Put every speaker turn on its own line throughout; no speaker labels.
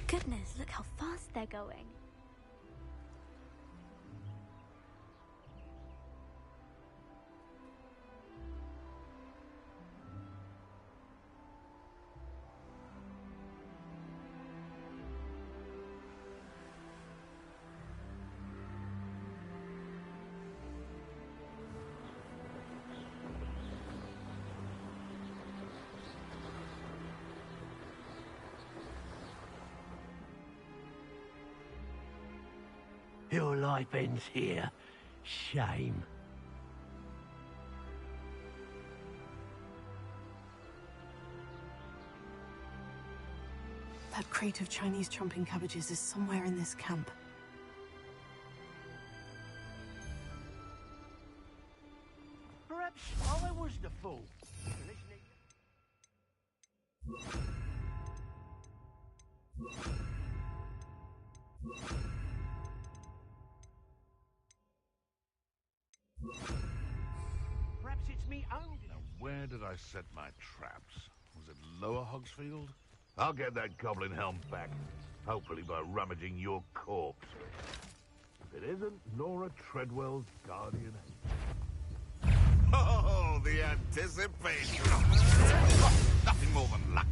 Goodness, look how fast they're going.
Your life ends here. Shame.
That crate of Chinese chomping cabbages is somewhere in this camp.
Perhaps I was the fool. Perhaps it's me own.
Now, where did I set my traps? Was it Lower Hogsfield? I'll get that goblin helm back. Hopefully by rummaging your corpse. If it isn't Nora Treadwell's guardian angel.
Oh, the anticipation! Nothing more than luck.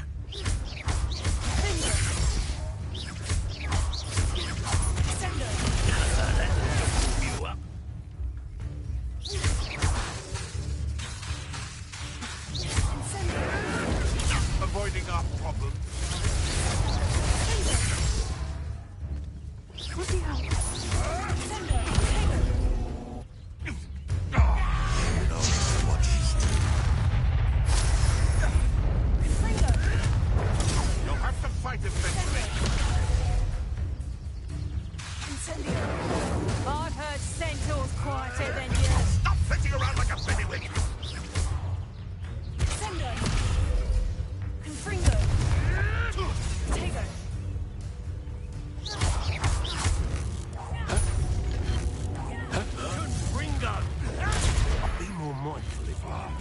You up? Avoiding our problems.
What the hell?
You'll have to fight eventually.
I've heard centaurs quieter than yours.
Stop sitting around like a bennywig.
Be more mindful if you are.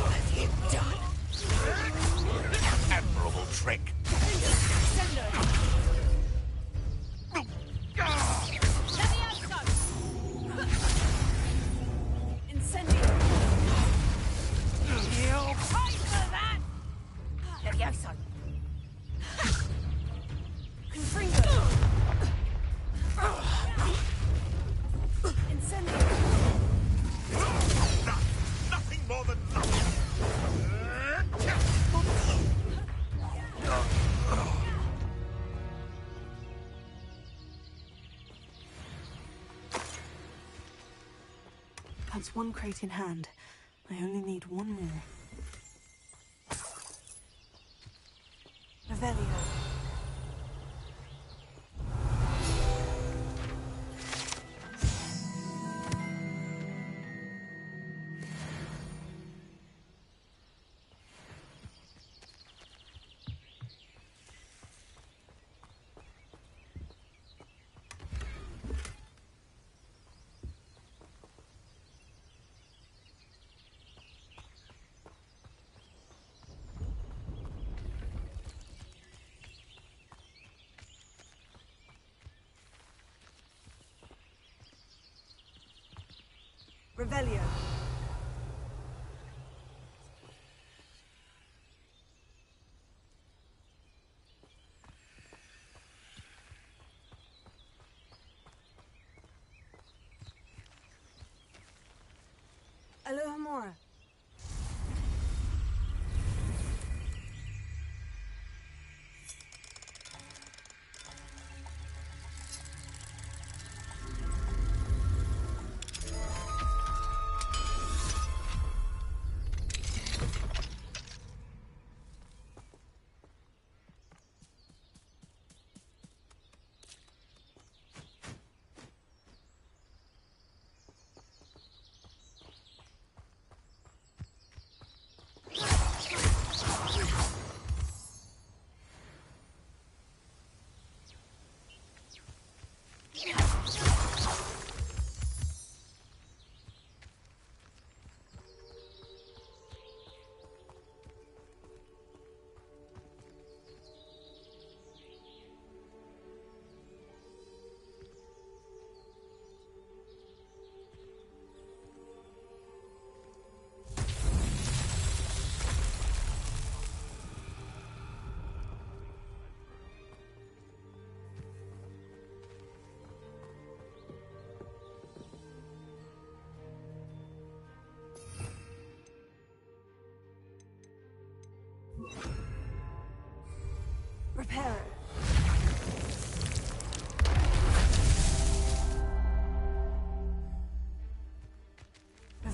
Have you done? Admirable trick.
You'll pay for that! Levioso.
Nothing more than luck.
That's one crate in hand. I only need one more. Revelio. Revelio. Alohomora.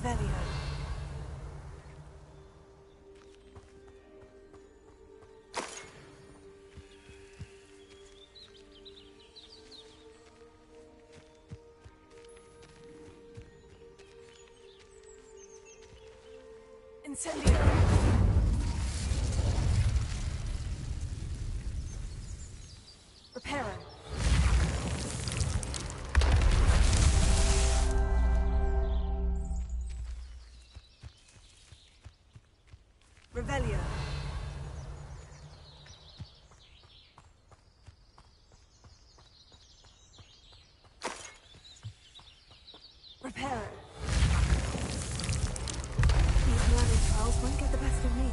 Revelio. Incendio. Reparo. Revelio. Reparo. These learning trials won't get the best of me.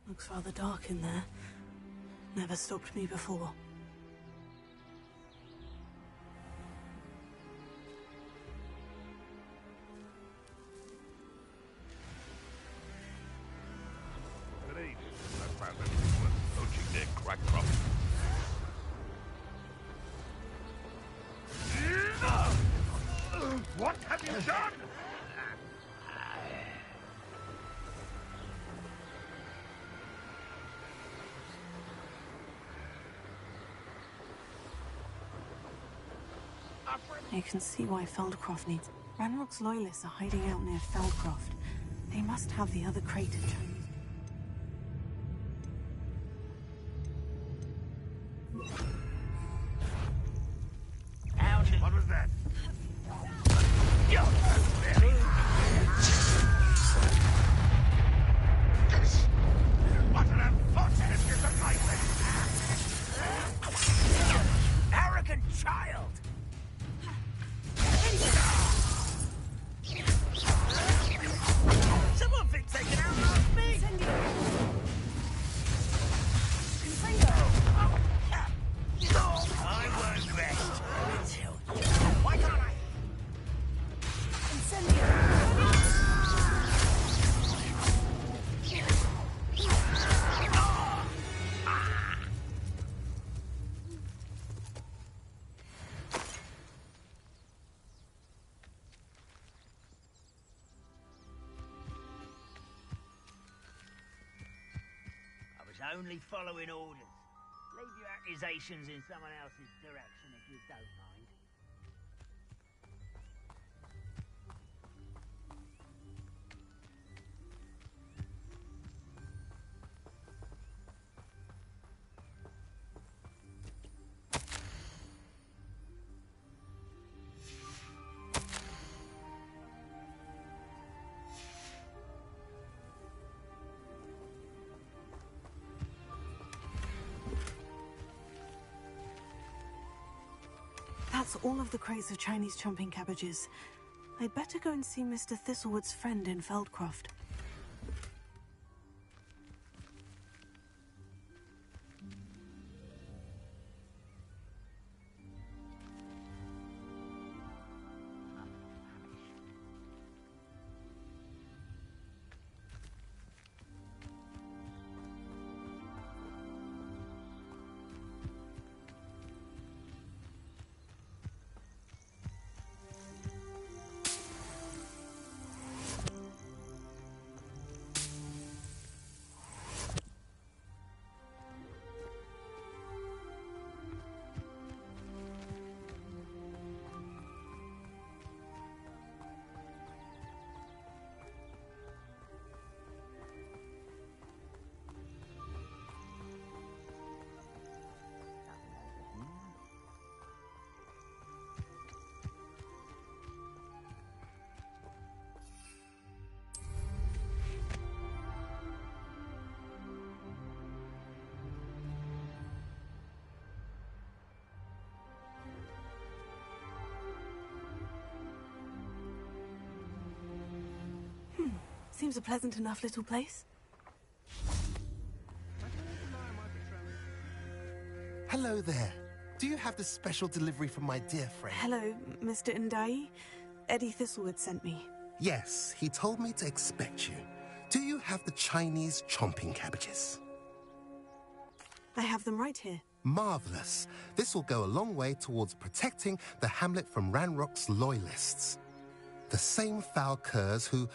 Looks rather dark in there. Never stopped me before.
Good evening. I found anything worth poaching near Crackcroft.
What have you done?
You can see why Feldcroft needs... Ranrock's loyalists are hiding out near Feldcroft. They must have the other crater chosen.
What was that? What an unfortunate disappointment! Arrogant child! Someone thinks they can outlast me! I won't rest until... Why can't I? I was only following orders. Leave your accusations in someone else's direction if you don't mind.
That's all of the crates of Chinese chomping cabbages. I'd better go and see Mr. Thistlewood's friend in Feldcroft. Seems a pleasant enough little place.
Hello there. Do you have the special delivery from my dear friend?
Hello, Mr. Ndai. Eddie Thistlewood sent me.
Yes, he told me to expect you. Do you have the Chinese chomping cabbages?
I have them right here.
Marvelous. This will go a long way towards protecting the hamlet from Ranrock's loyalists. The same foul curs who,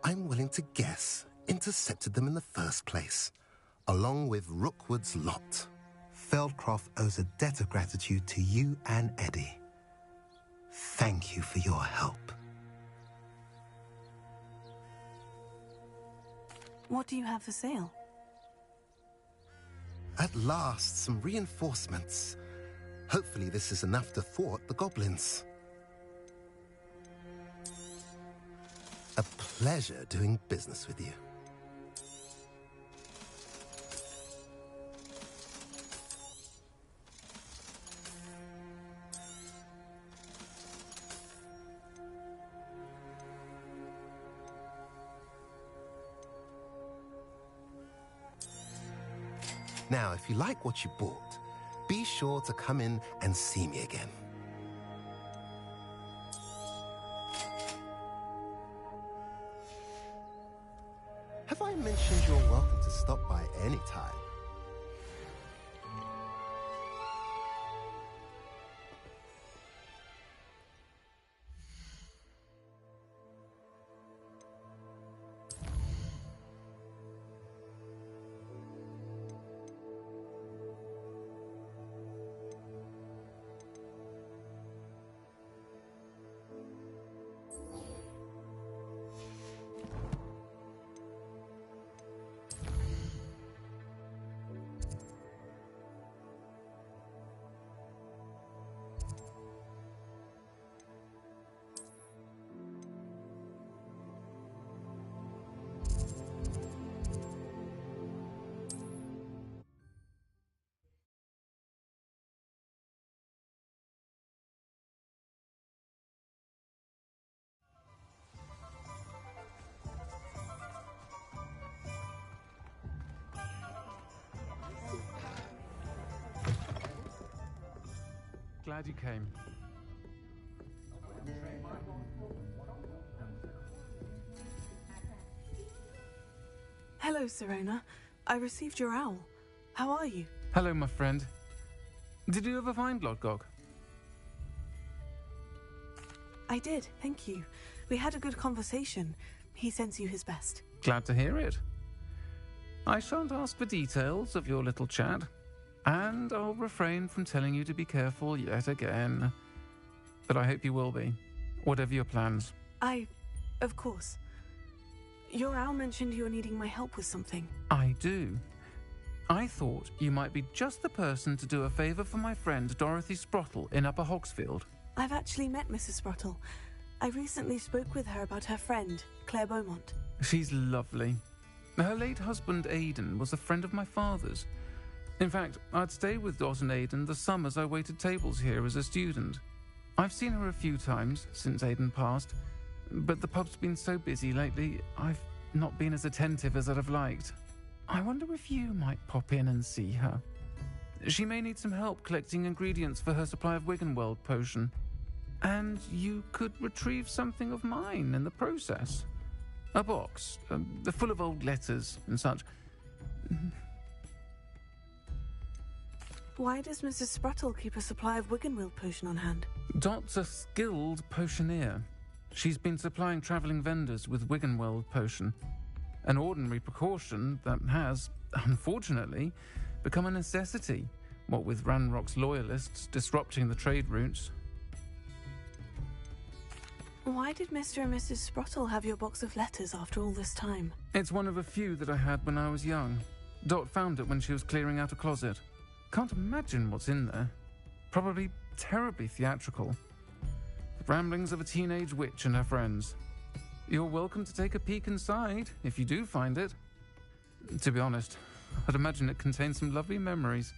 I'm willing to guess, intercepted them in the first place, along with Rookwood's lot. Feldcroft owes a debt of gratitude to you and Eddie. Thank you for your help.
What do you have for sale?
At last, some reinforcements. Hopefully this is enough to thwart the goblins. A pleasure doing business with you. Now, if you like what you bought, be sure to come in and see me again. Have I mentioned you're welcome to stop by any time?
Glad you came.
Hello, Serona. I received your owl. How are you?
Hello, my friend. Did you ever find Lodgok?
I did, thank you. We had a good conversation. He sends you his best.
Glad to hear it. I shan't ask for details of your little chat, and I'll refrain from telling you to be careful yet again. But I hope you will be, whatever your plans.
Of course. Your owl mentioned you were needing my help with something.
I do. I thought you might be just the person to do a favour for my friend Dorothy Sprottle in Upper Hogsfield.
I've actually met Mrs. Sprottle. I recently spoke with her about her friend, Claire Beaumont.
She's lovely. Her late husband Aidan was a friend of my father's. In fact, I'd stayed with Dot and Aidan the summers I waited tables here as a student. I've seen her a few times since Aidan passed, but the pub's been so busy lately, I've not been as attentive as I'd have liked. I wonder if you might pop in and see her. She may need some help collecting ingredients for her supply of Wiggenweld potion. And you could retrieve something of mine in the process. A box, full of old letters and such.
Why does Mrs. Spruttle keep a supply of Wiggenweld potion on hand?
Dot's a skilled potioneer. She's been supplying travelling vendors with Wiggenweld potion. An ordinary precaution that has, unfortunately, become a necessity, what with Ranrock's loyalists disrupting the trade routes.
Why did Mr. and Mrs. Spruttle have your box of letters after all this time?
It's one of a few that I had when I was young. Dot found it when she was clearing out a closet. Can't imagine what's in there. Probably terribly theatrical. The ramblings of a teenage witch and her friends. You're welcome to take a peek inside, if you do find it. To be honest, I'd imagine it contains some lovely memories.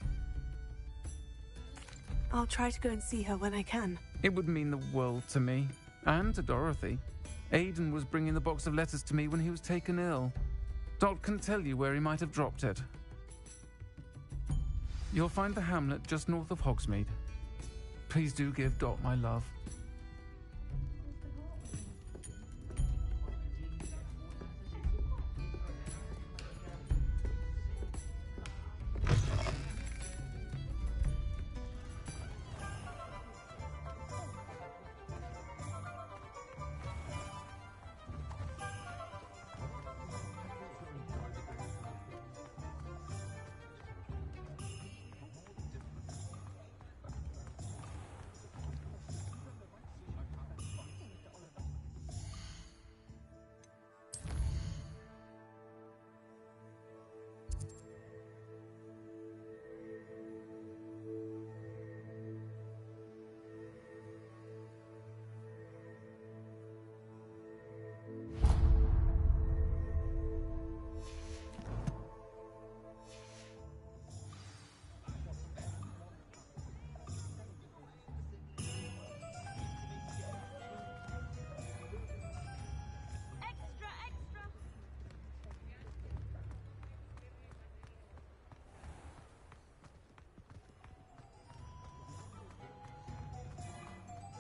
I'll try to go and see her when I can.
It would mean the world to me, and to Dorothy. Aidan was bringing the box of letters to me when he was taken ill. Dot can tell you where he might have dropped it. You'll find the hamlet just north of Hogsmeade. Please do give Dot my love.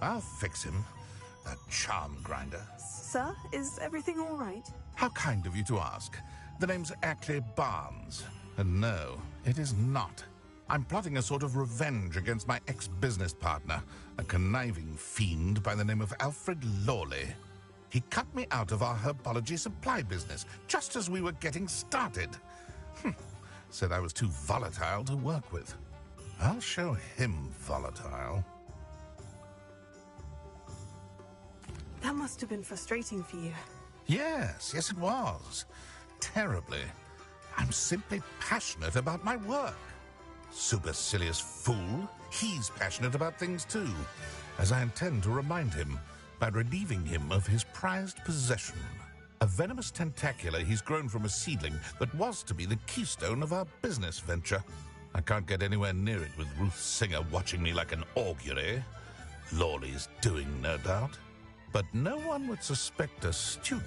I'll fix him, that charm grinder.
Sir, is everything all right?
How kind of you to ask. The name's Ackley Barnes. And no, it is not. I'm plotting a sort of revenge against my ex-business partner, a conniving fiend by the name of Alfred Lawley. He cut me out of our herbology supply business just as we were getting started. Said I was too volatile to work with. I'll show him volatile.
That must have been frustrating for you.
Yes, it was. Terribly. I'm simply passionate about my work. Supercilious fool. He's passionate about things too, as I intend to remind him by relieving him of his prized possession. A venomous tentacula he's grown from a seedling that was to be the keystone of our business venture. I can't get anywhere near it with Ruth Singer watching me like an augury. Lawley's doing, no doubt. But no one would suspect a student.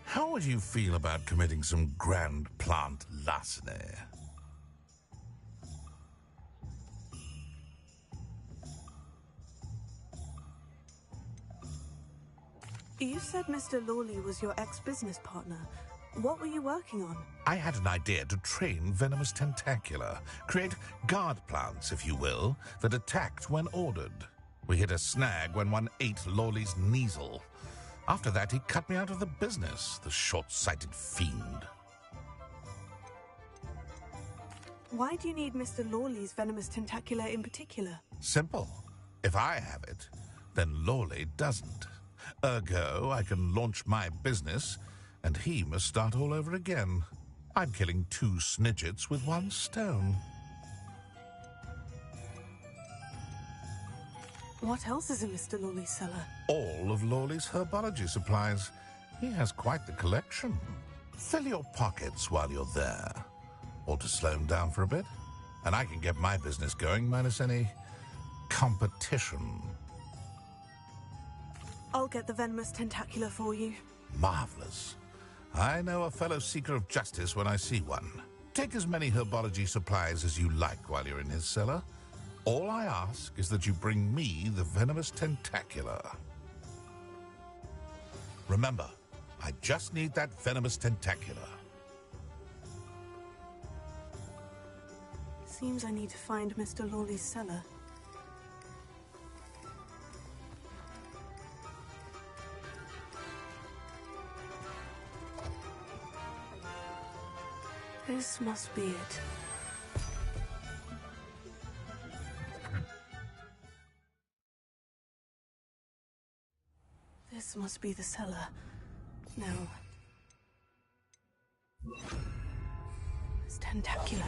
How would you feel about committing some grand plant larceny?
You said Mr. Lawley was your ex-business partner. What were you working on?
I had an idea to train venomous tentacula, create guard plants, if you will, that attacked when ordered. We hit a snag when one ate Lawley's Kneasel. After that, he cut me out of the business, the short-sighted fiend.
Why do you need Mr. Lawley's venomous tentacula in particular?
Simple. If I have it, then Lawley doesn't. Ergo, I can launch my business, and he must start all over again. I'm killing two snidgets with one stone.
What else is in Mr. Lawley's cellar?
All of Lawley's herbology supplies. He has quite the collection. Fill your pockets while you're there. Or to slow him down for a bit. And I can get my business going minus any competition.
I'll get the venomous tentacula for you.
Marvelous. I know a fellow seeker of justice when I see one. Take as many herbology supplies as you like while you're in his cellar. All I ask is that you bring me the venomous tentacula. Remember, I just need that venomous tentacula.
Seems I need to find Mr. Lawley's cellar. This must be it. This must be the cellar. No. It's tentacular.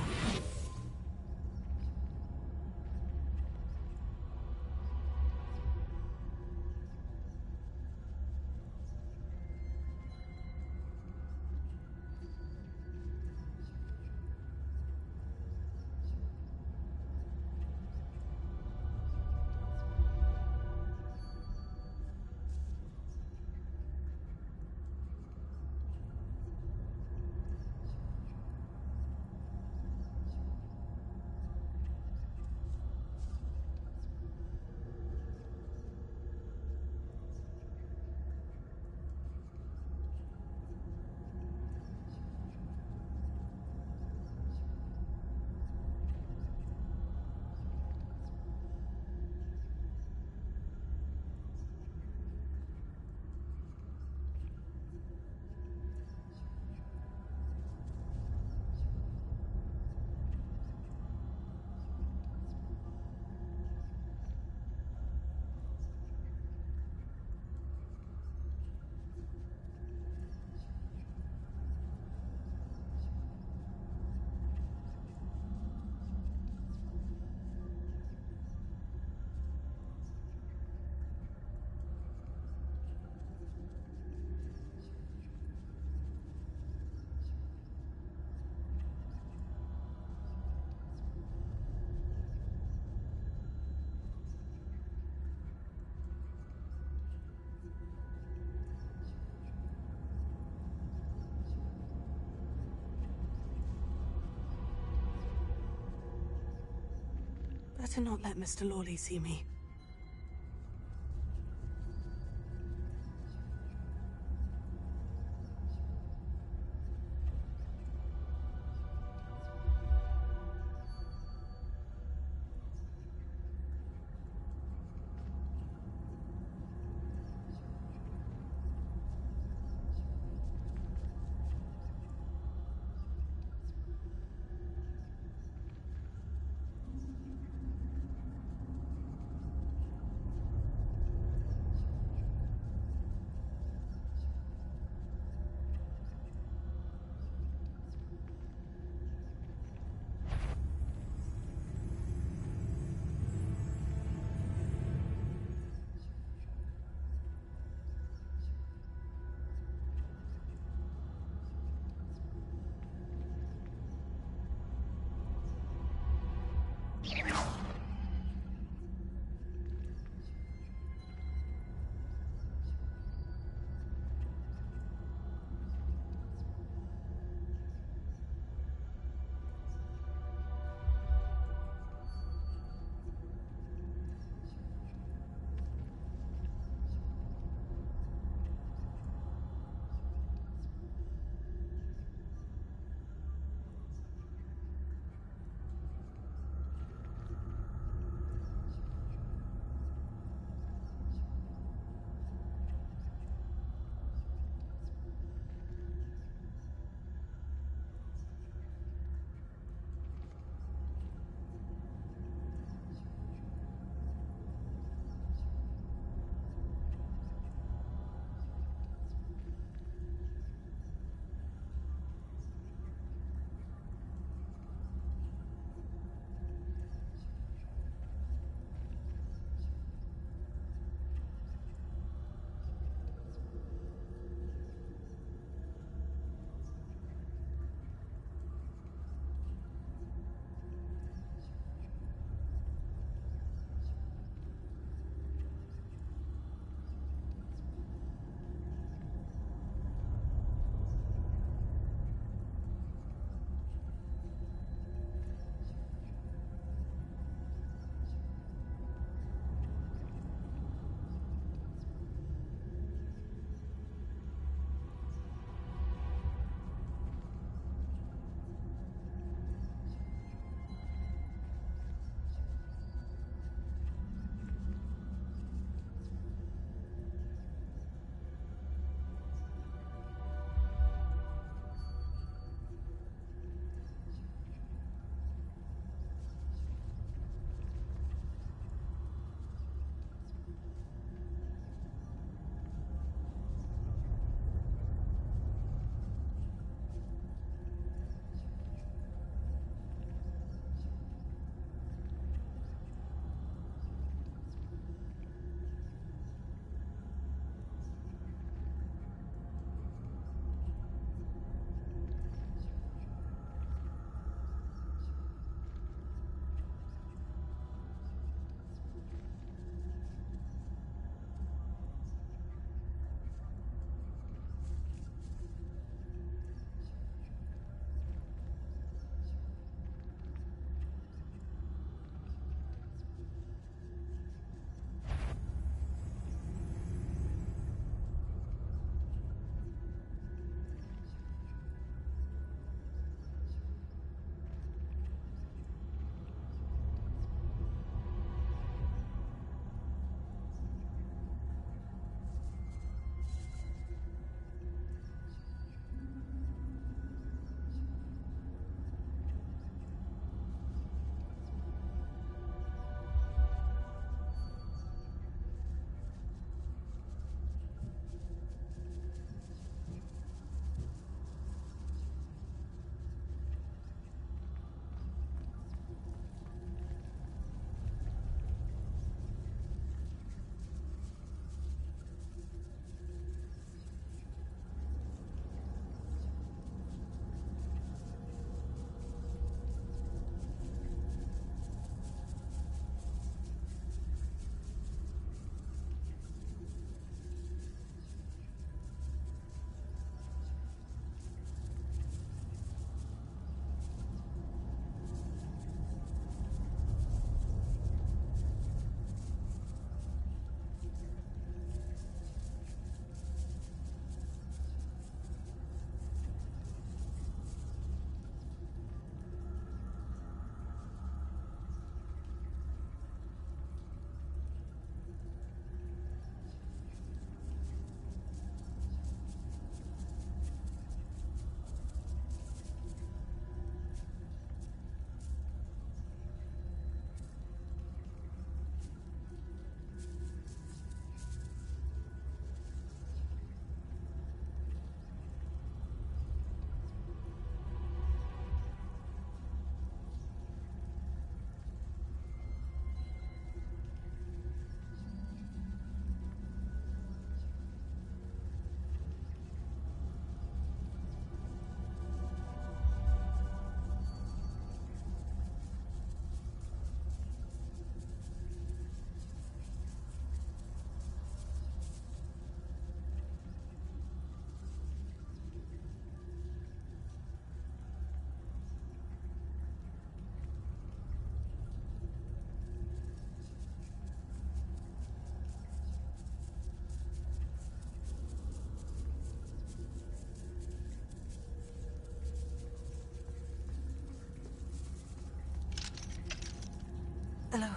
Better not let Mr. Lawley see me.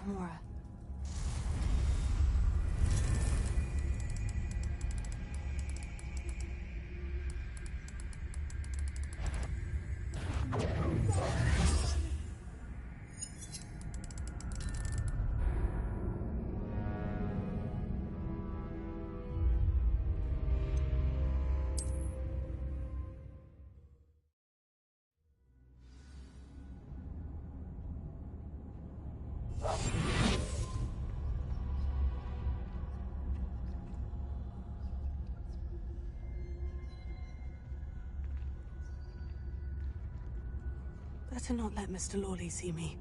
Nakamura. Better not let Mr. Lawley see me.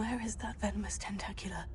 Where is that venomous tentacula?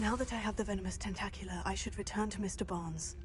Now that I have the venomous tentacula, I should return to Mr. Barnes.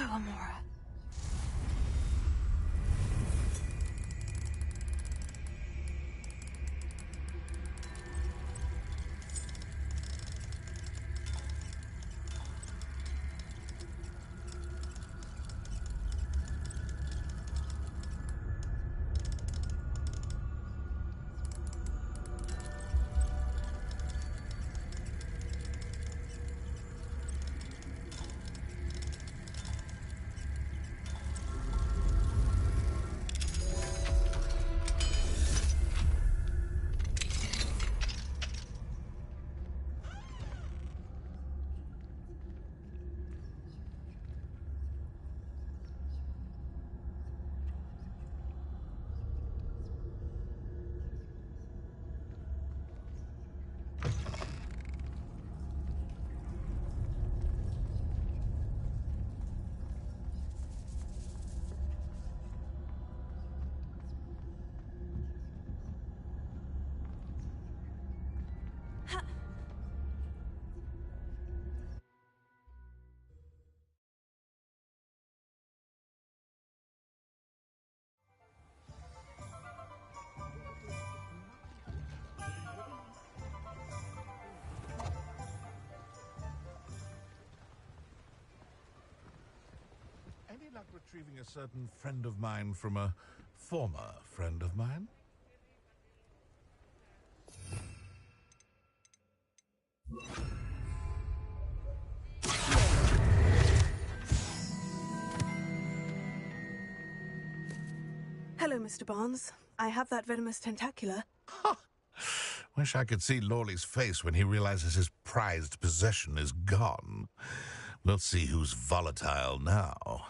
Amora.
Any luck retrieving a certain friend of mine from a former friend of mine?
Hello, Mr. Barnes. I have that venomous tentacula.
Wish I could see Lawley's face when he realizes his prized possession is gone. We'll see who's volatile now.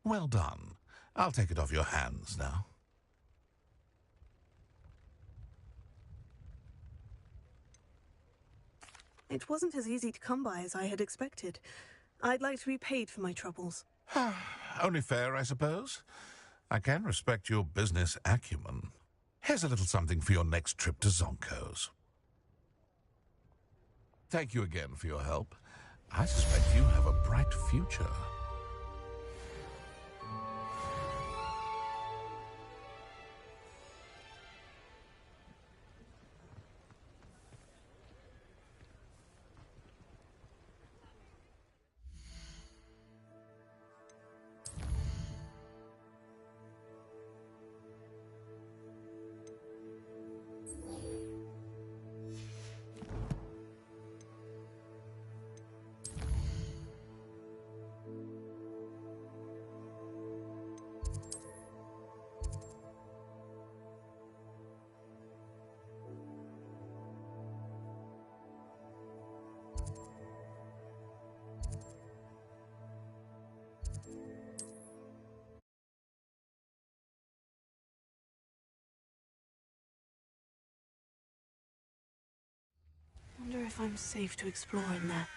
Well done. I'll take it off your hands now.
It wasn't as easy to come by as I had expected. I'd like to be paid for my troubles.
Only fair, I suppose. I can respect your business acumen. Here's a little something for your next trip to Zonko's. Thank you again for your help. I suspect you have a bright future.
Wonder if I'm safe to explore in there.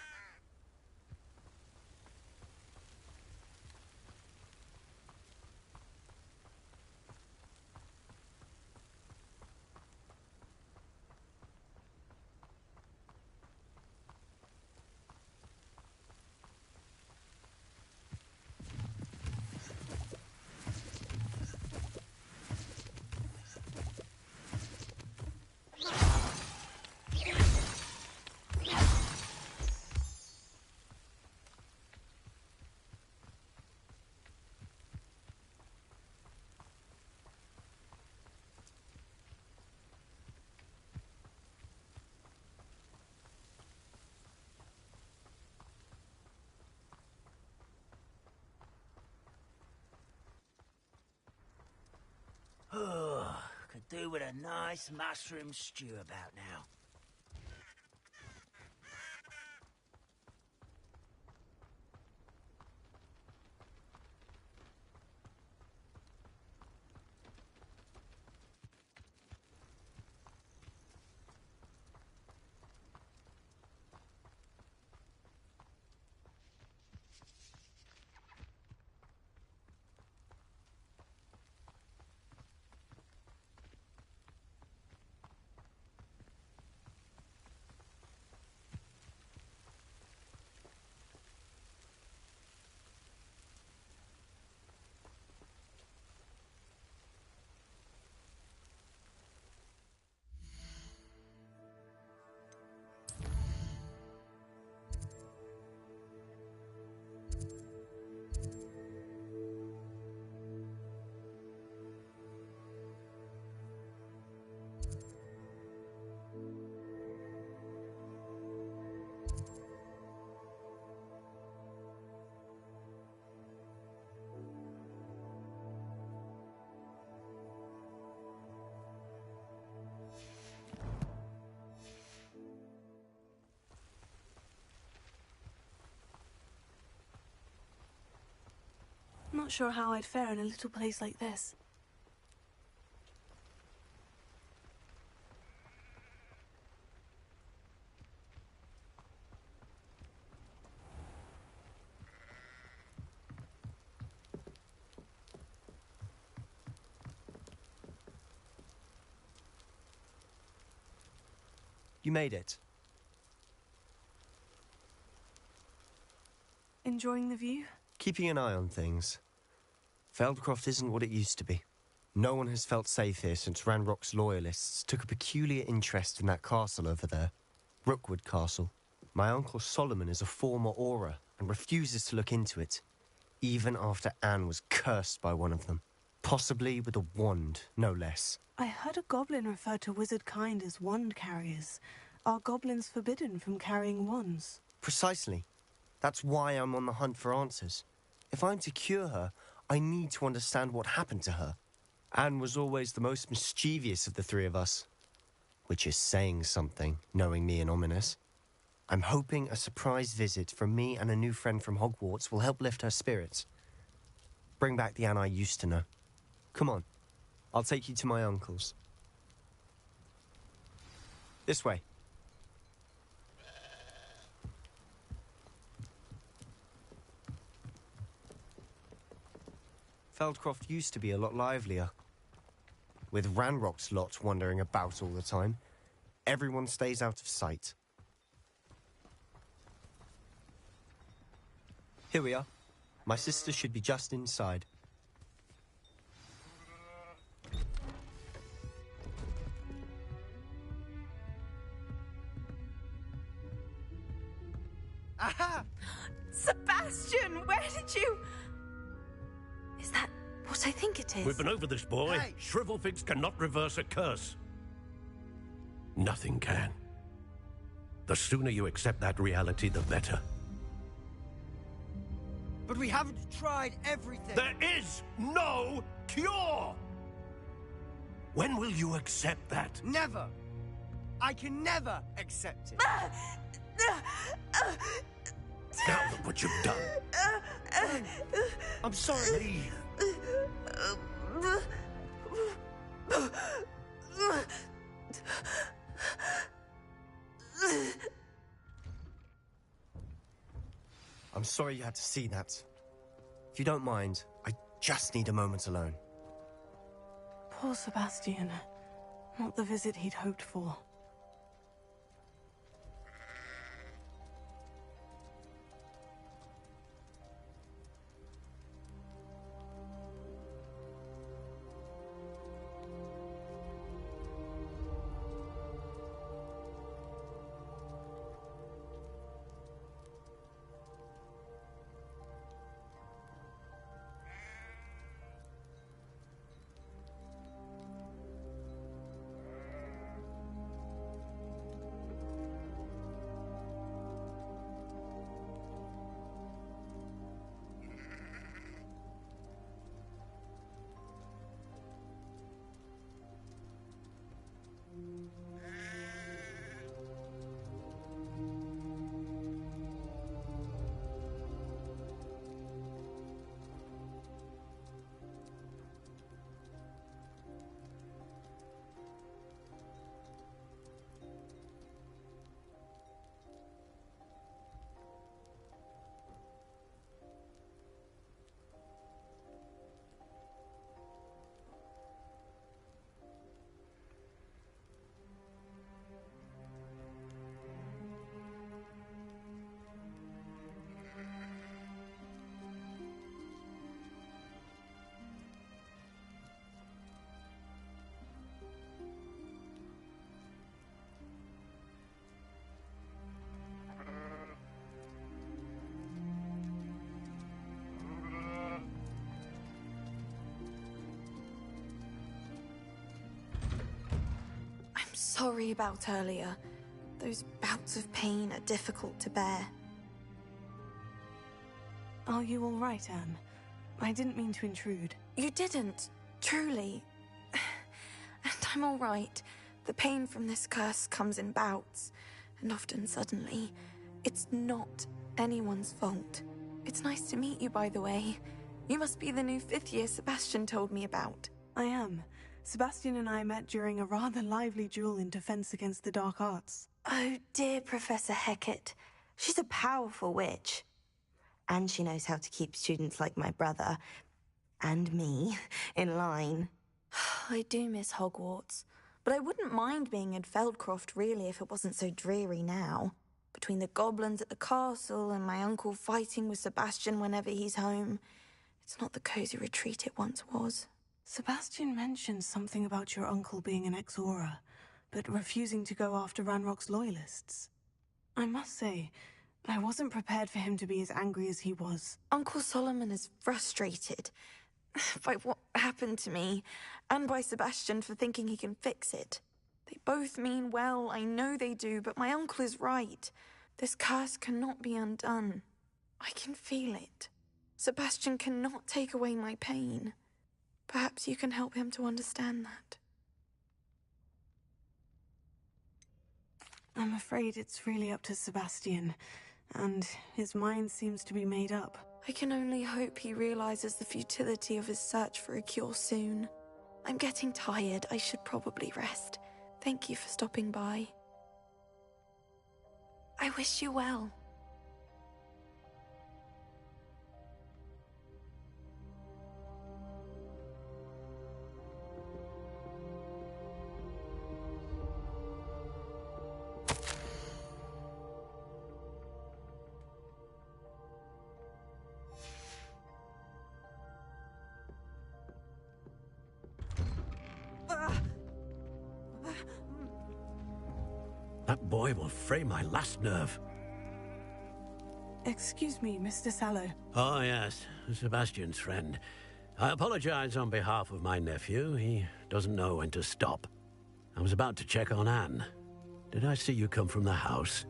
Could do with a nice mushroom stew about now.
not sure how I'd fare in a little place like this.
You made it.
Enjoying the view?
Keeping an eye on things. Feldcroft isn't what it used to be. No one has felt safe here since Ranrock's loyalists took a peculiar interest in that castle over there. Rookwood Castle. My uncle Solomon is a former Auror and refuses to look into it, even after Anne was cursed by one of them. Possibly with a wand, no less.
I heard a goblin refer to wizard kind as wand carriers. Are goblins forbidden from carrying wands?
Precisely. That's why I'm on the hunt for answers. If I'm to cure her, I need to understand what happened to her. Anne was always the most mischievous of the three of us. Which is saying something, knowing me and Ominous. I'm hoping a surprise visit from me and a new friend from Hogwarts will help lift her spirits. Bring back the Anne I used to know. Come on, I'll take you to my uncle's. This way. Feldcroft used to be a lot livelier. With Ranrock's lot wandering about all the time, everyone stays out of sight. Here we are. My sister should be just inside.
Aha! Sebastian, where did you...
Is that what I think it is?
We've been over this, boy.
Hey.
Shrivelfix cannot reverse a curse. Nothing can. The sooner you accept that reality, the better.
But we haven't tried everything.
There is no cure! When will you accept that?
Never. I can never accept it.
Now look what you've done.
I'm sorry.
Leave.
I'm sorry you had to see that. If you don't mind, I just need a moment alone.
Poor Sebastian. Not the visit he'd hoped for.
Sorry about earlier. Those bouts of pain are difficult to bear.
Are you all right, Anne? I didn't mean to intrude.
You didn't, truly. And I'm all right. The pain from this curse comes in bouts, and often suddenly. It's not anyone's fault. It's nice to meet you, by the way. You must be the new 5th year Sebastian told me about.
I am. Sebastian and I met during a rather lively duel in defense against the dark arts.
Oh dear, Professor Hecat. She's a powerful witch. And she knows how to keep students like my brother, and me, in line. I do miss Hogwarts, but I wouldn't mind being in Feldcroft, really, if it wasn't so dreary now. Between the goblins at the castle and my uncle fighting with Sebastian whenever he's home, it's not the cozy retreat it once was.
Sebastian mentioned something about your uncle being an ex-Auror, but refusing to go after Ranrock's loyalists. I must say, I wasn't prepared for him to be as angry as he was.
Uncle Solomon is frustrated by what happened to me, and by Sebastian for thinking he can fix it. They both mean well, I know they do, but my uncle is right. This curse cannot be undone. I can feel it. Sebastian cannot take away my pain. Perhaps you can help him to understand that.
I'm afraid it's really up to Sebastian, and his mind seems to be made up.
I can only hope he realizes the futility of his search for a cure soon. I'm getting tired. I should probably rest. Thank you for stopping by. I wish you well.
That boy will fray my last nerve.
Excuse me, Mr. Sallow.
Oh, yes, Sebastian's friend. I apologize on behalf of my nephew. He doesn't know when to stop. I was about to check on Anne. Did I see you come from the house?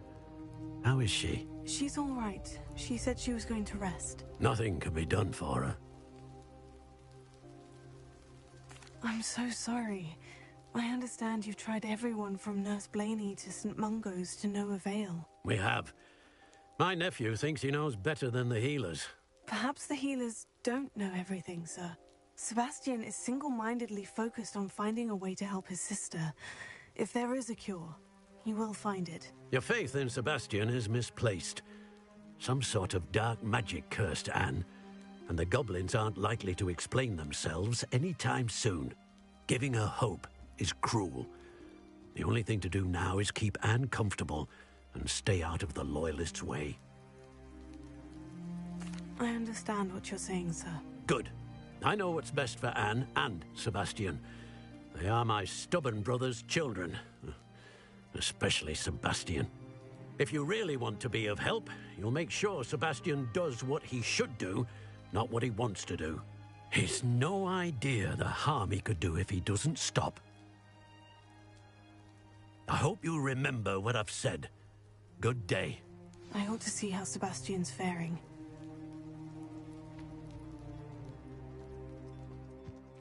How is she?
She's all right. She said she was going to rest.
Nothing can be done for her.
I'm so sorry. I understand you've tried everyone from Nurse Blaney to St. Mungo's to no avail.
We have. My nephew thinks he knows better than the healers.
Perhaps the healers don't know everything, sir. Sebastian is single-mindedly focused on finding a way to help his sister. If there is a cure, he will find it.
Your faith in Sebastian is misplaced. Some sort of dark magic cursed Anne, and the goblins aren't likely to explain themselves anytime soon. Giving her hope is cruel. The only thing to do now is keep Anne comfortable and stay out of the Loyalists' way.
I understand what you're saying, sir.
Good. I know what's best for Anne and Sebastian. They are my stubborn brother's children. Especially Sebastian. If you really want to be of help, you'll make sure Sebastian does what he should do, not what he wants to do. He's no idea the harm he could do if he doesn't stop. I hope you remember what I've said. Good day.
I ought to see how Sebastian's faring.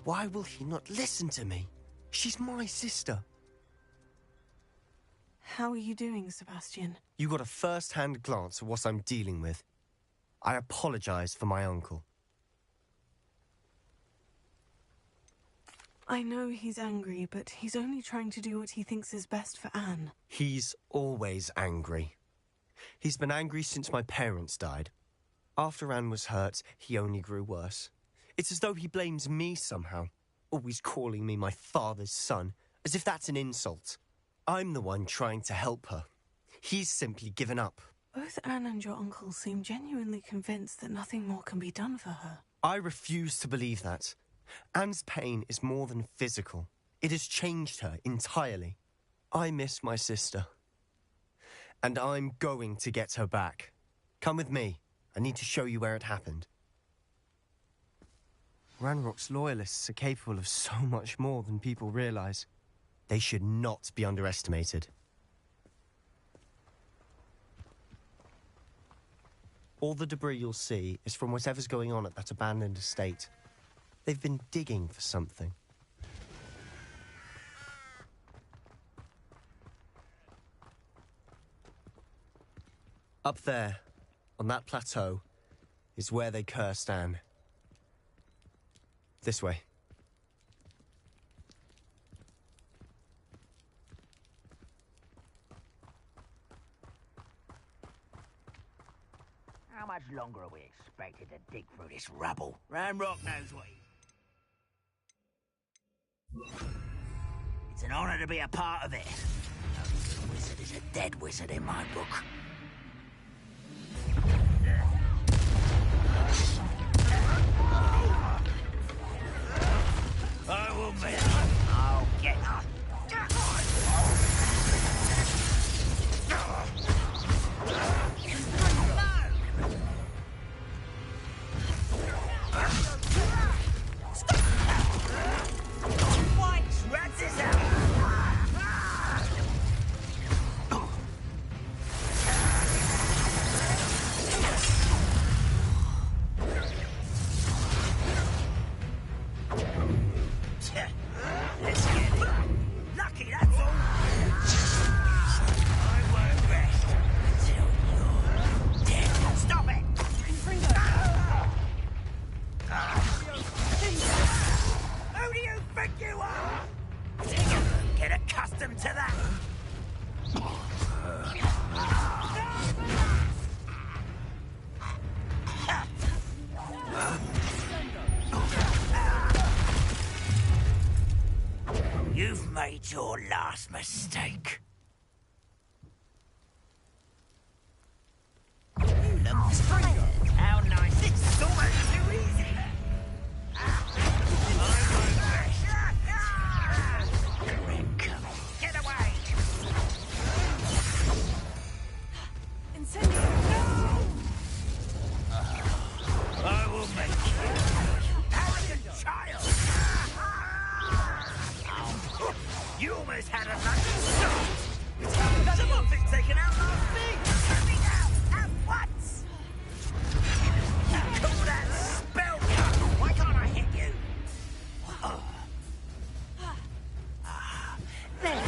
Why will he not listen to me? She's my sister.
How are you doing, Sebastian?
You got a first-hand glance at what I'm dealing with. I apologize for my uncle.
I know he's angry, but he's only trying to do what he thinks is best for Anne.
He's always angry. He's been angry since my parents died. After Anne was hurt, he only grew worse. It's as though he blames me somehow, always calling me my father's son, as if that's an insult. I'm the one trying to help her. He's simply given up.
Both Anne and your uncle seem genuinely convinced that nothing more can be done for her.
I refuse to believe that. Anne's pain is more than physical. It has changed her entirely. I miss my sister. And I'm going to get her back. Come with me. I need to show you where it happened. Ranrock's loyalists are capable of so much more than people realize. They should not be underestimated. All the debris you'll see is from whatever's going on at that abandoned estate. They've been digging for something. Up there, on that plateau, is where they cursed Anne. This way.
How much longer are we expected to dig through this rubble? Ramrock knows what he... It's an honor to be a part of it. A wizard is a dead wizard in my book. I will meet. I'll get up. You've made your last mistake. You look tired. How nice. This is almost too easy. Get away!
Incendio! No!
I will make you. Arrogant child! You almost had a lucky start. Someone's been taken out last thing. Coming out at once. Call that spell. Why can't I hit you? There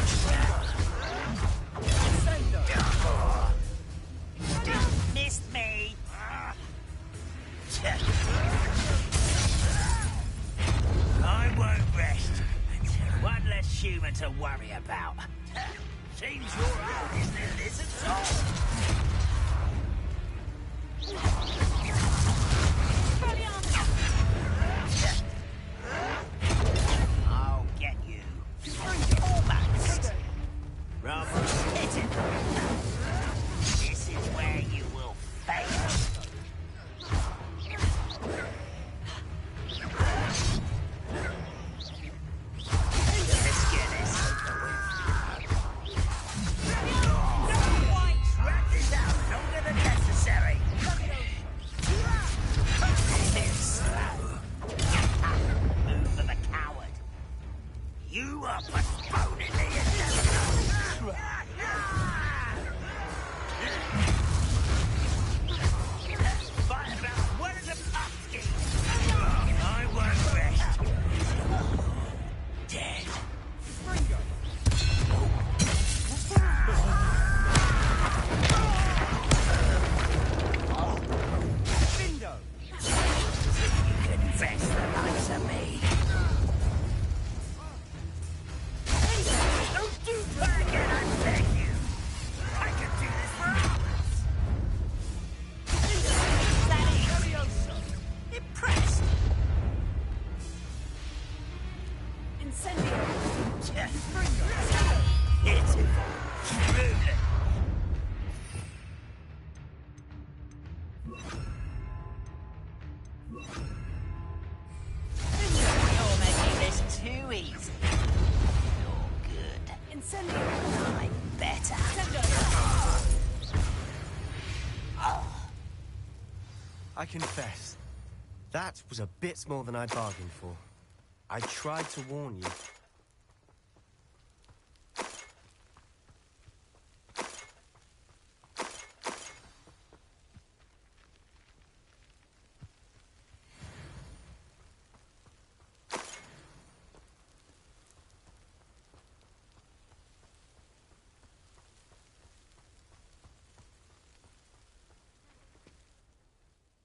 you go. Missed me. I won't rest. One less human to worry about. Seems you're out, isn't it, lizard top? I'll get you. Almost. Rather hit it. This is where you will fail. You are postponing the inevitable. Fight about one of the pumpkins. I won't rest. Dead. Bingo. You confess the likes of me. Don't do that again, I beg you! I can do this for hours! Daddy! Impressed!
Incendio!
It's truly! You're making this too easy.
Incendio!
I'm better.
I confess, that was a bit more than I bargained for. I tried to warn you.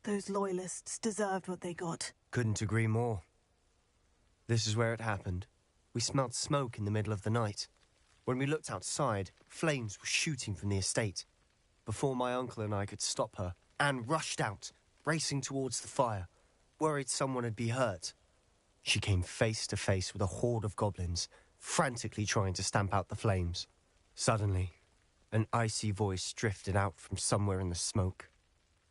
Those loyalists deserved what they got.
Couldn't agree more. This is where it happened. We smelled smoke in the middle of the night. When we looked outside, flames were shooting from the estate. Before my uncle and I could stop her, Anne rushed out, racing towards the fire, worried someone had been hurt. She came face to face with a horde of goblins, frantically trying to stamp out the flames. Suddenly, an icy voice drifted out from somewhere in the smoke.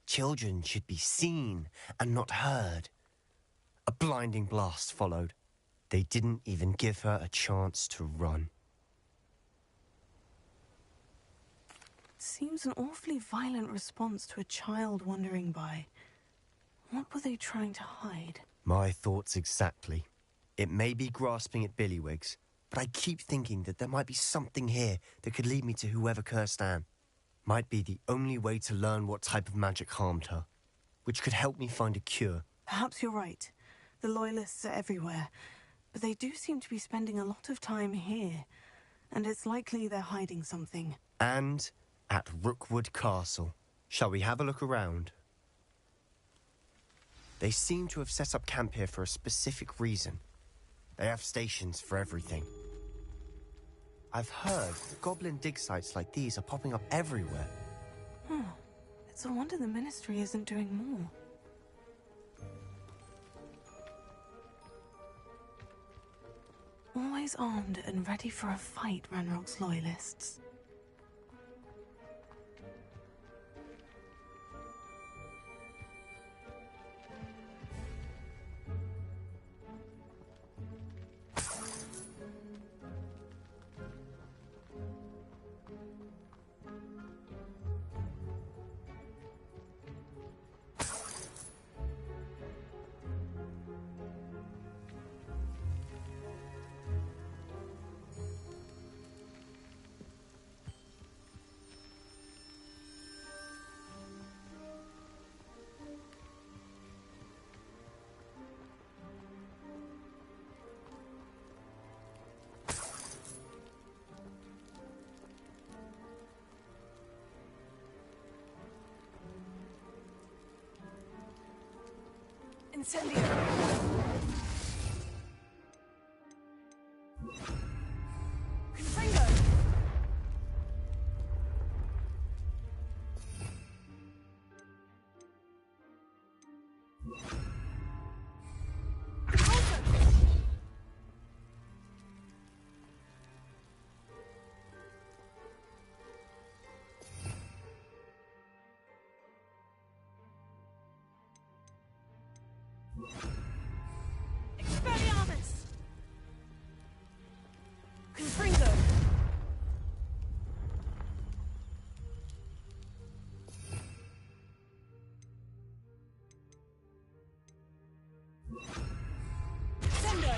Children should be seen and not heard. A blinding blast followed. They didn't even give her a chance to run.
Seems an awfully violent response to a child wandering by. What were they trying to hide?
My thoughts exactly. It may be grasping at Billywigs, but I keep thinking that there might be something here that could lead me to whoever cursed Anne. Might be the only way to learn what type of magic harmed her, which could help me find a cure.
Perhaps you're right. The Loyalists are everywhere, but they do seem to be spending a lot of time here, and it's likely they're hiding something.
And at Rookwood Castle. Shall we have a look around? They seem to have set up camp here for a specific reason. They have stations for everything. I've heard goblin dig sites like these are popping up everywhere.
It's a wonder the Ministry isn't doing more. Always armed and ready for a fight, Ranrock's Loyalists.
Incendio! Confringo! Expelliarmus! Confringo! Sendo!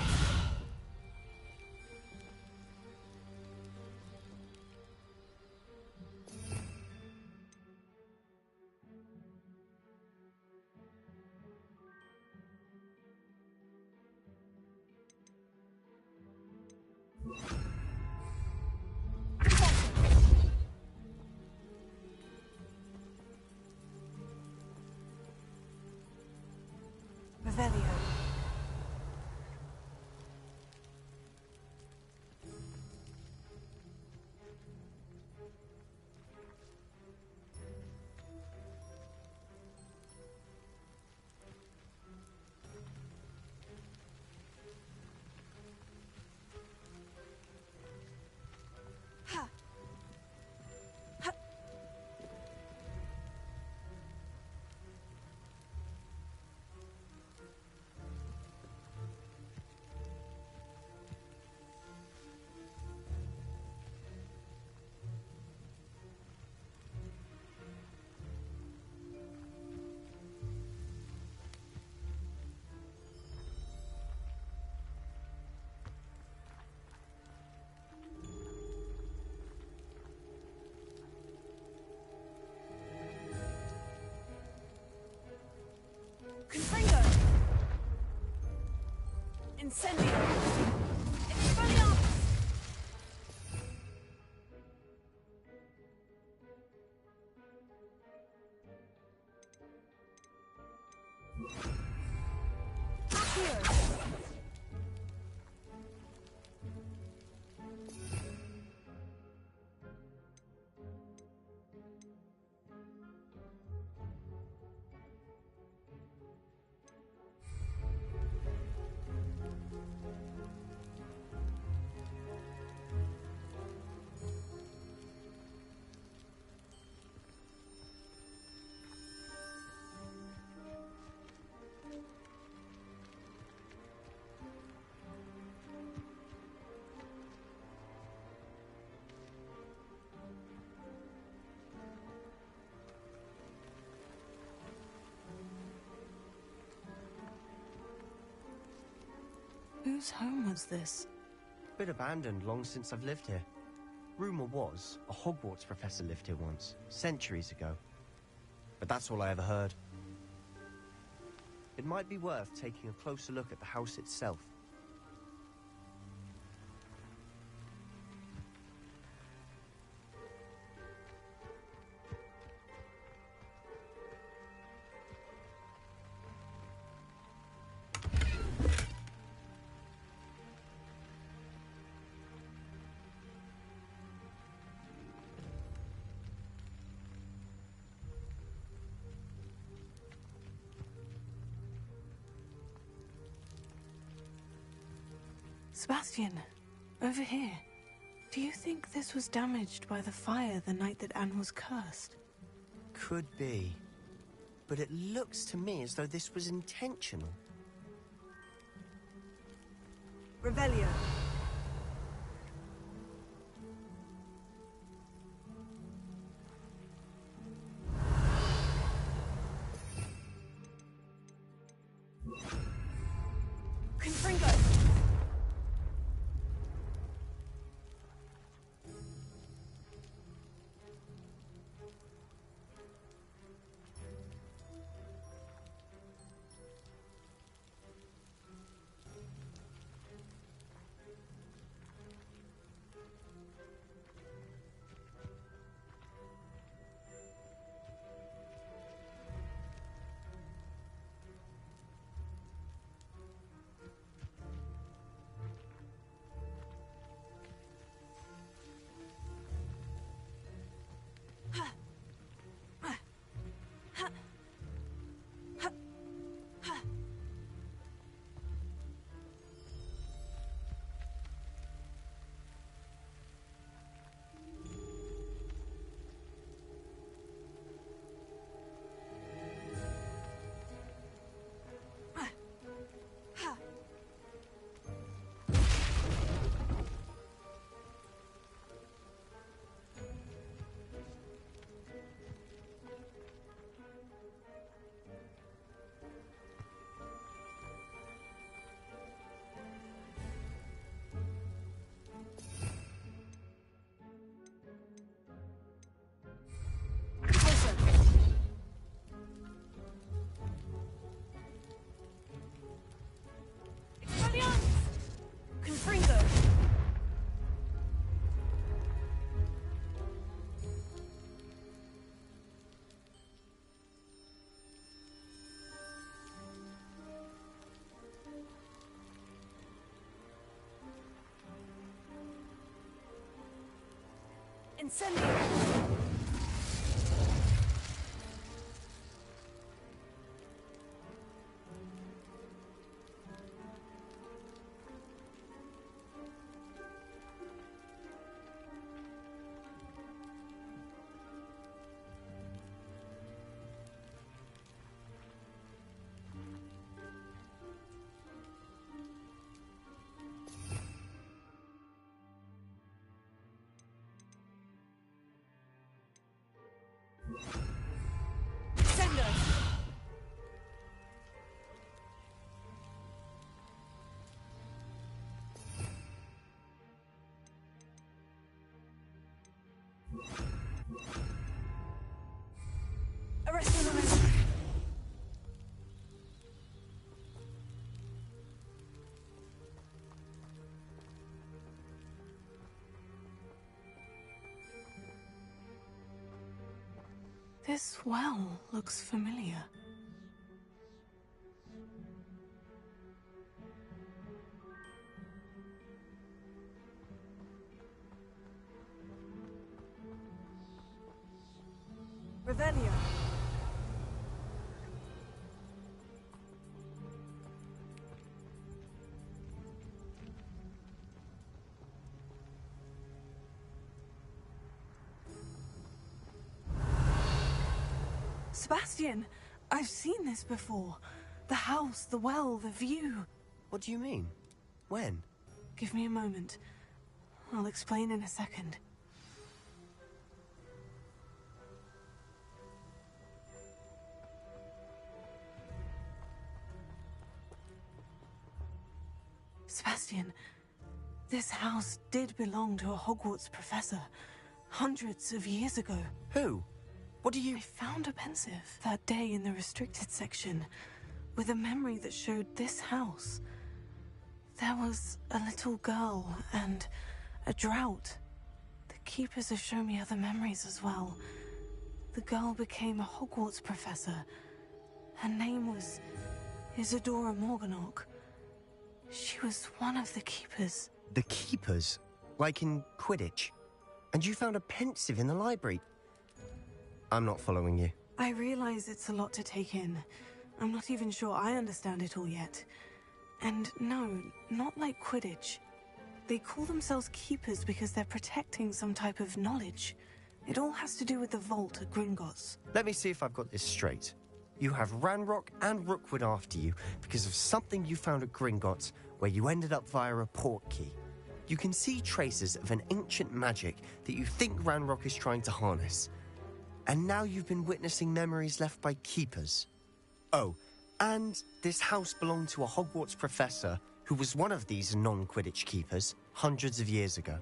Revelio.
Confringo! Incendio! Expelliarmus! Accio!
Whose home was this?
Been abandoned long since I've lived here. Rumour was a Hogwarts professor lived here once, centuries ago. But that's all I ever heard. It might be worth taking a closer look at the house itself.
Sebastian, over here. Do you think this was damaged by the fire the night that Anne was cursed?
Could be. But it looks to me as though this was intentional.
Revelio. Confringo. Confringo. Incendio. Sender. Arresting the rest.
This well looks familiar.
Revelio.
Sebastian, I've seen this before. The house, the well, the view.
What do you mean? When?
Give me a moment. I'll explain in a second. Sebastian, this house did belong to a Hogwarts professor hundreds of years ago.
Who? What do you...
I found a pensive that day in the restricted section with a memory that showed this house. There was a little girl and a drought. The keepers have shown me other memories as well. The girl became a Hogwarts professor. Her name was Isadora Morganach. She was one of the keepers.
The keepers? Like in Quidditch? And you found a pensive in the library? I'm not following you.
I realize it's a lot to take in. I'm not even sure I understand it all yet. And no, not like Quidditch. They call themselves keepers because they're protecting some type of knowledge. It all has to do with the vault at Gringotts.
Let me see if I've got this straight. You have Ranrock and Rookwood after you because of something you found at Gringotts where you ended up via a port key. You can see traces of an ancient magic that you think Ranrock is trying to harness. And now you've been witnessing memories left by keepers. Oh, and this house belonged to a Hogwarts professor who was one of these non-Quidditch keepers hundreds of years ago.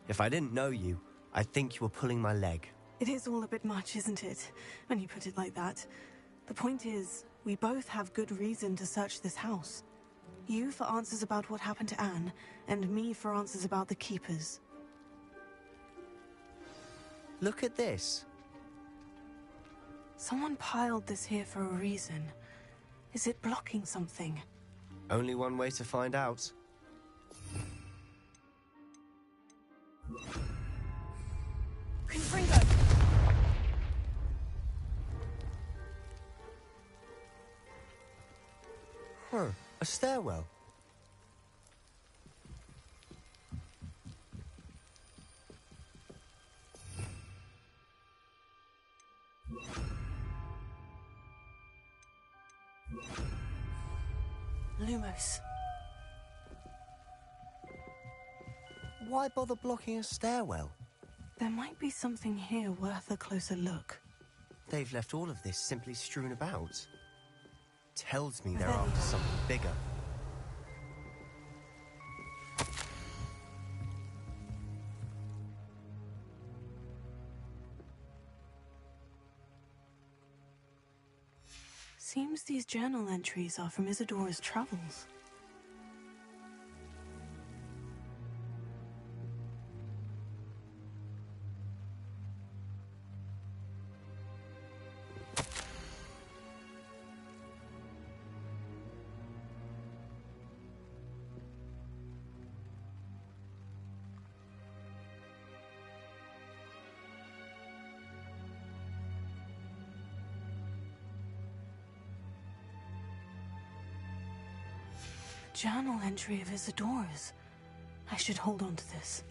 If I didn't know you, I'd think you were pulling my leg.
It is all a bit much, isn't it, when you put it like that? The point is, we both have good reason to search this house. You for answers about what happened to Anne, and me for answers about the keepers.
Look at this.
Someone piled this here for a reason. Is it blocking something?
Only one way to find out.
Confringo!
Huh, a stairwell.
Lumos.
Why bother blocking a stairwell?
There might be something here worth a closer look.
They've left all of this simply strewn about. Tells me they're after something bigger.
Seems these journal entries are from Isadora's travels. Journal entry of Isadora's. I should hold on to this.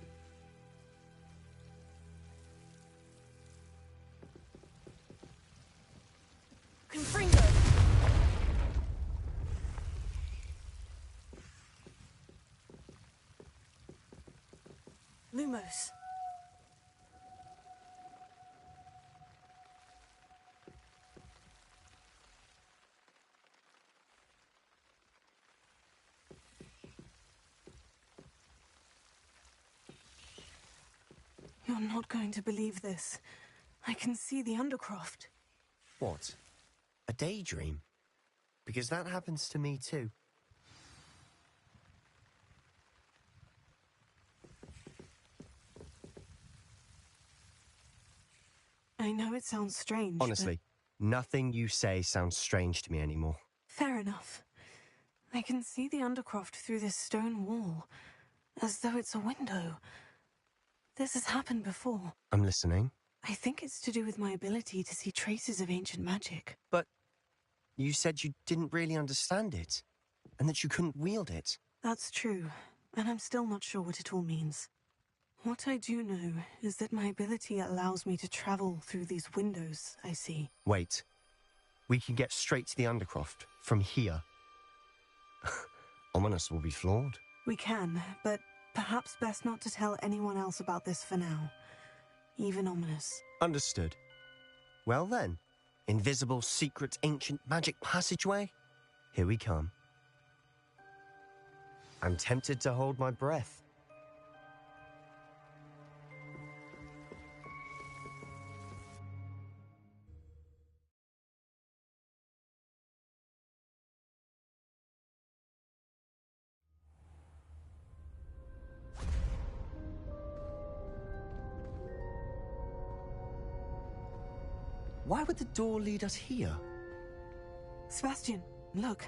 Confringo!
Lumos. You're not going to believe this. I can see the Undercroft.
What? A daydream? Because that happens to me too.
I know it sounds strange,
Honestly, nothing you say sounds strange to me anymore.
Fair enough. I can see the Undercroft through this stone wall, as though it's a window. This has happened before.
I'm listening.
I think it's to do with my ability to see traces of ancient magic.
But you said you didn't really understand it, and that you couldn't wield it.
That's true, and I'm still not sure what it all means. What I do know is that my ability allows me to travel through these windows I see.
Wait. We can get straight to the Undercroft from here. Ominous will be flawed.
We can, but perhaps best not to tell anyone else about this for now. Even Ominous.
Understood. Well then, invisible, secret, ancient magic passageway? Here we come. I'm tempted to hold my breath. Why would the door lead us here?
Sebastian, look.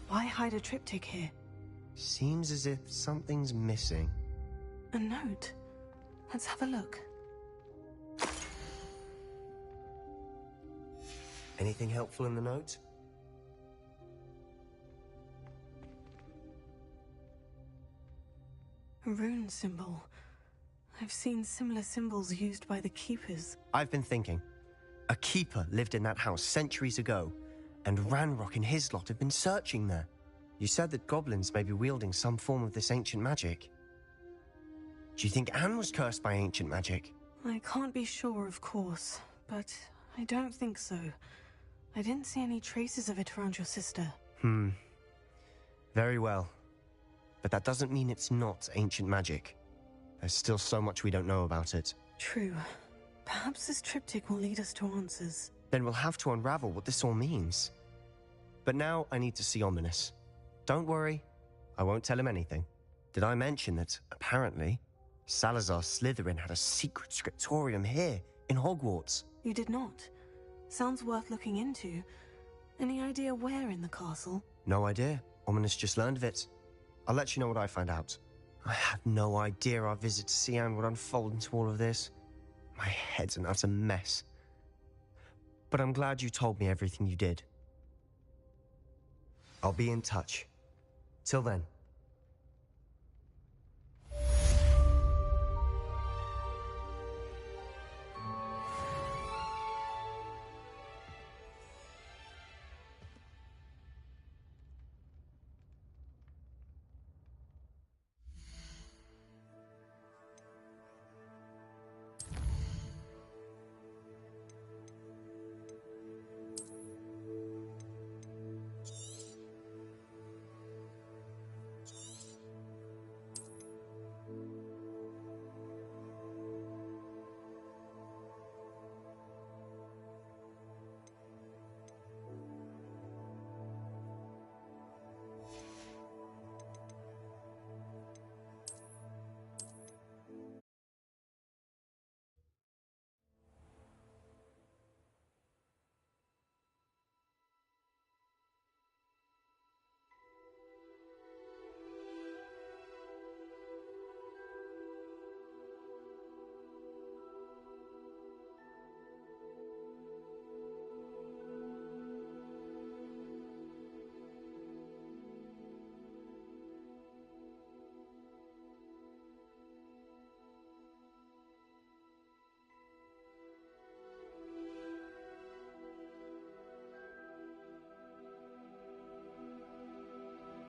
Why hide a triptych here?
Seems as if something's missing.
A note. Let's have a look.
Anything helpful in the note?
A rune symbol. I've seen similar symbols used by the keepers.
I've been thinking. A keeper lived in that house centuries ago, and Ranrock and his lot have been searching there. You said that goblins may be wielding some form of this ancient magic. Do you think Anne was cursed by ancient magic?
I can't be sure, of course, but I don't think so. I didn't see any traces of it around your sister.
Very well. But that doesn't mean it's not ancient magic. There's still so much we don't know about it.
True. Perhaps this triptych will lead us to answers.
Then we'll have to unravel what this all means. But now I need to see Ominous. Don't worry, I won't tell him anything. Did I mention that, apparently, Salazar Slytherin had a secret scriptorium here in Hogwarts?
You did not. Sounds worth looking into. Any idea where in the castle?
No idea. Ominous just learned of it. I'll let you know what I find out. I had no idea our visit to see Anne would unfold into all of this. My head's an utter mess. But I'm glad you told me everything you did. I'll be in touch. Till then.